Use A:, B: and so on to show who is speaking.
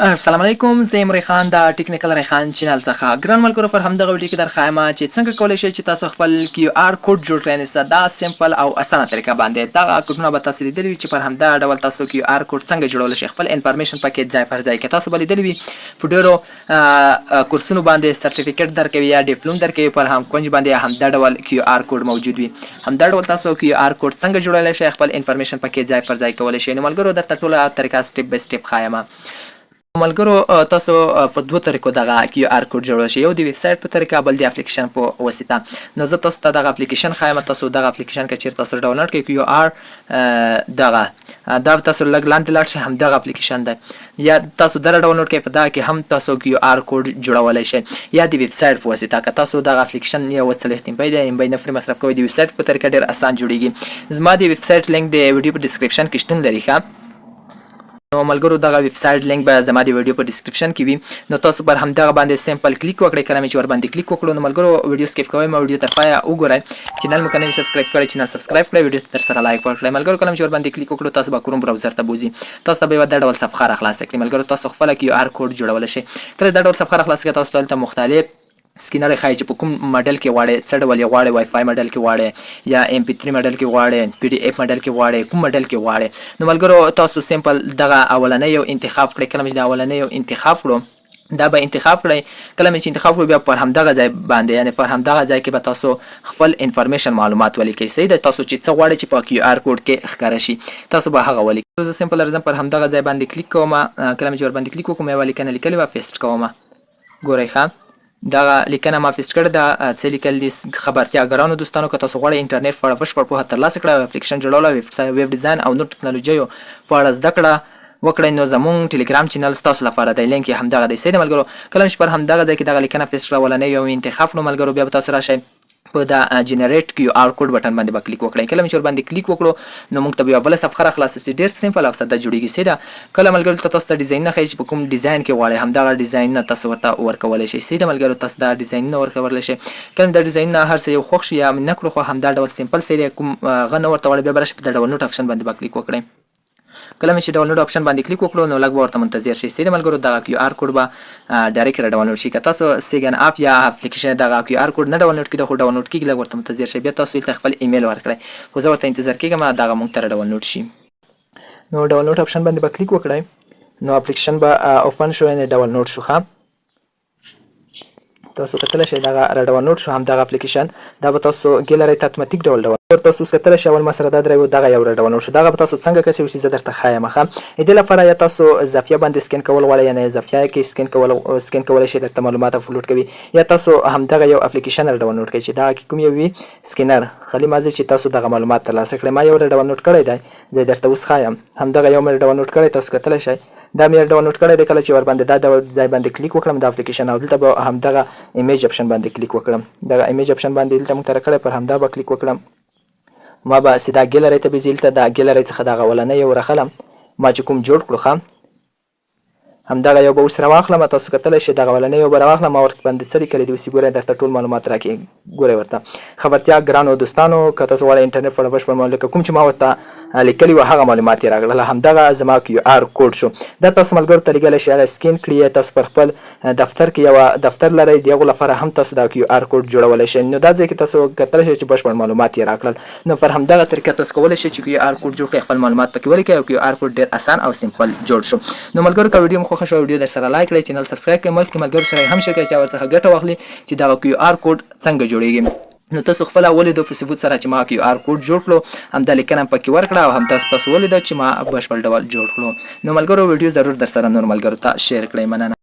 A: السلام علیکم، زه یم ریحان د ټکنیکل ریحان چینل څخه. ګران ملګرو، پر همدغه ویډیو کې درخوایم چې څنګه کولی شئ چې تاسو خپل کیو آر کوډ جوړ کړئ. ساده، سمپل او اسانه طریقه باندې دغه کوډونه به تاسو لیدلي وي چې پر همدغه ډول تاسو کیو آر کوډ څنګه جوړولی شئ. خپل انفارمیشن پکې ځای پر ځای کې تاسو به لیدلي وي په ډېرو کورسونو باندې سرټیفیکیټ درکوي یا ډیپلوم درکوي، پر هم کونج باندې همدا ډول کیو آر کوډ موجود وي. همدا ډول تاسو کیو آر کوډ څنګه جوړولی شئ، خپل انفارمیشن پکې ځای پر ځای کولی شئ. نو ملګرو، درته ټوله طریقه سټپ بای سټپ ښایم. ملګرو، تاسو په دوه طریقو دغه کیو آر کوډ جوړولی شئ، یو د ویب سایټ په طریقه، بل د افلیکیشن په واسطه. نو زه تاسو ته دغه افلیکیشن ښایم. تاسو دغه افلیکیشن که چیرې تاسو ډاونلوډ کړئ، کیو آر دا تاسو لږ لاندې لاړ شئ، همدغه افلیکیشن دی. یا تاسو دغه ډاونلوډ کړئ، په دغه کې هم تاسو کیو آر کوډ جوړولی شئ. یا د ویب سایټ په واسطه، که تاسو دغه افلیکیشن یو 40 MB دی، MB نه فري مصرف کوئ، د ویب سایټ په طریقه ډېر اسان جوړیږي. زما د ویب سایټ لینک د ویډیو په ډسکرپشن کې شتون لري. نو ملګرو، دغه ویب سایټ لینک به زما د ویډیو په ډسکرپشن کې وي. نو تاسو پر همدغه باندې سمپل کلیک وکړئ. کله چې ور باندې کلیک وکړو، نو ملګرو ویډیو سکیپ کوئ، ما ویډیو تر پایه وګورئ. چینل مو که نه وي سبسکرایب کړی، چینل سبسکرایب کړئ، ویډیو تر سره لایک ورکړئ. ملګرو، کله چې ور باندې کلیک وکړو، تاسو به کوم براوزر ته بوځي. تاسو ته به یوه دا ډول صفحه راخلاصه کړي. ملګرو، تاسو خپله کیو آر کوډ جوړولی شئ. کله دا ډول صفحه راخلاصه کړئ، تاسو ته هلته مختلف سکینر ښایي چې په کوم ماډل کې غواړئ، څه ډول یې غواړئ، وای فای ماډل کې غواړئ یا MP3 ماډل کې غواړئ، PDF ماډل کې غواړئ، کوم ماډل کې غواړئ. نو ملګرو، تاسو سمپل دغه اولنی یو انتخاب کړئ. کله چې د اولنی یو انتخاب کړو، دا به انتخاب کړئ. کله چې انتخاب کړو، بیا پر همدغه ځای باندې، یعنې پر همدغه ځای کې به تاسو خپل انفارمیشن معلومات ولیکئ. صحیح ده؟ تاسو چې څه غواړئ چې په کیو آر کوډ کې ښکاره شي، تاسو به هغه ولیکئ. زه سمپل ارزم پر همدغه ځای باندې کلیک کوم. کله چې ور باندې کلیک وکړم، یوه لیکنه لیکلې وه، پیسټ کوم. ګورئ ښه، دغه لیکنه ما پیسټ کړې ده. څه لیکل دي؟ خبرتیا. ګرانو دوستانو، که تاسو غواړئ انټرنېټ په اړه بشپړ پوهه ترلاسه کړئ، افلیکیشن جوړولو، ویب ډیزاین او نور ټکنالوجیو په اړه زده کړه وکړئ، نو زموږ ټلګرام چینل ستاسو لپاره دی. لینک یې همدغه دی. صحیح ده ملګرو؟ کله چې پر همدغه ځای کې دغه لیکنه پیسټ کړه، اولنی یو انتخاب کړو ملګرو، بیا به تاسو راشئ په دا جنریټ کیو آر کوډ بټن باندې به کلیک وکړئ. کله چې ور باندې کلیک وکړو، نو موږ ته به یوه بله صفحه راخلاصه شي، ډېر سمپل او ساده جوړیږي. صحیح ده؟ کله ملګرو ته تاسو ته ډیزاینونه ښایي چې په کوم ډیزاین کې غواړئ، همدغه ډیزاینونه تاسو ورته ورکولی شئ. صحیح ده ملګرو؟ تاسو دا ډیزاینونه ورکولی شئ. کله دا ډیزاینونه هر څه یو خوښ شي یا نه کړو، خو همدا ډول سمپل صحیح دی، کوم هغه نه ورته غواړئ، بیا به راشئ په د ډاونلوډ آپشن باندې به کلیک وکړئ. کله چې ډاونلوډ آپشن باندې کلیک وکړو، نو لږ به ورته منتظر شئ. صحیح ده ملګرو؟ دغه کیو آر کوډ به ډایرکټ را ډاونلوډ شي. که تاسو سیګن اپ یا افلیکیشن دغه کیو آر کوډ نه ډاونلوډ کړئ، خو ډاونلوډ کېږي، لږ ورته منتظر شئ. بیا تاسو دلته خپل ایمیل ورکړئ، خو زه ورته انتظار کېږم دغه موږ ته را ډاونلوډ شي. نو ډاونلوډ آپشن باندې به کلیک وکړئ، نو اپلیکیشن به اوپن شو، یعنې ډاونلوډ شو. ښه، تاسو کتلی شئ دغه را ډاونلوډ شو همدغه اپلیکیشن. دا به تاسو ګیلرۍ ته اتوماتیک ډول تاسو اوس کتلی شئ. اول ما سره دا درې و، دغه یو را ډاونلوډ شو. دغه به تاسو څنګه کسی وشي، زه درته ښایم. ښه، د دې لپاره یا تاسو ضفیه باندې سکین کول غواړئ، یعنې ضفیه کې سکین کولی شئ، درته معلومات اپلوډ کوي. یا تاسو همدغه یو اپلیکیشن را ډاونلوډ کړئ چې دغه کې کوم یو وي سکینر، خالي مازې چې تاسو دغه معلومات ترلاسه کړئ. ما یو را ډاونلوډ کړی دی، زه درته اوس ښایم. همدغه یو مې ډاونلوډ کړی، تاسو کتلی شئ دا مې ډاونلوډ کړی دی. کله چې ور باندې دا ځای باندې کلیک وکړم د اپلیکیشن، او دلته به همدغه ایمیج آپشن باندې کلیک وکړم. دغه ایمیج آپشن باندې دلته موږ ته راکړی، پر همدا به کلیک وکړم. ما به سیده ګیلرۍ ته بېځي. دلته د ګیلرۍ څخه دغه اولنی یو راخلم، ما چې کوم جوړ کړو. ښه، همدغه یو به اوس راواخلم. تاسو کتلی شئ دغه اولنی یو به راواخلم. ما ور باندې څه لیکلی دي اوس یې ګورئ، درته ټول معلومات راکړي. ګورئ ورته خبرتیا. ګرانو دوستانو، که تاسو غواړئ انټرنېټ په اړه بشپړ معلومات، کوم چې ما ورته لیکلي وه هغه معلومات یې راکړل. همدغه زما کیو آر کوډ شو. دا تاسو ملګرو ته لیږلی شئ، هغه سکین کړي. تاسو پر خپل دفتر کې یوه دفتر لرئ، د هغو لپاره هم تاسو دا کیو آر کوډ جوړولی شئ. نو دا ځای کې تاسو کتلی شئ چې بشپړ معلومات یې راکړل. نو پر همدغه طریقه تاسو کولی شئ چې کیو آر کوډ جوړ کړئ، خپل معلومات پکې ولیکئ، او کیو آر کوډ ډېر اسان او سمپل جوړ شو. نو ملګرو، که ویډیو مو خوښه شوه، ویډیو در سره لایک کړئ، چینل سبسکرایب کړئ، ملګرو ملګرو سره هم شیر کړئ چې ورڅخه ګټه واخلي چې دغه کیو آر کوډ څنګه جوړیږي. نو تاسو خپله ولیدو په ثبوت سره چې ما کیو آر کوډ جوړ کړو، همدا لیکنه پکې ورکړه، او هم تاسو ولیدو چې ما بشپړ ډول جوړ کړو. نو ملګرو، ویډیو ضرور در سره نور ملګرو ته شیر کړئ. مننه.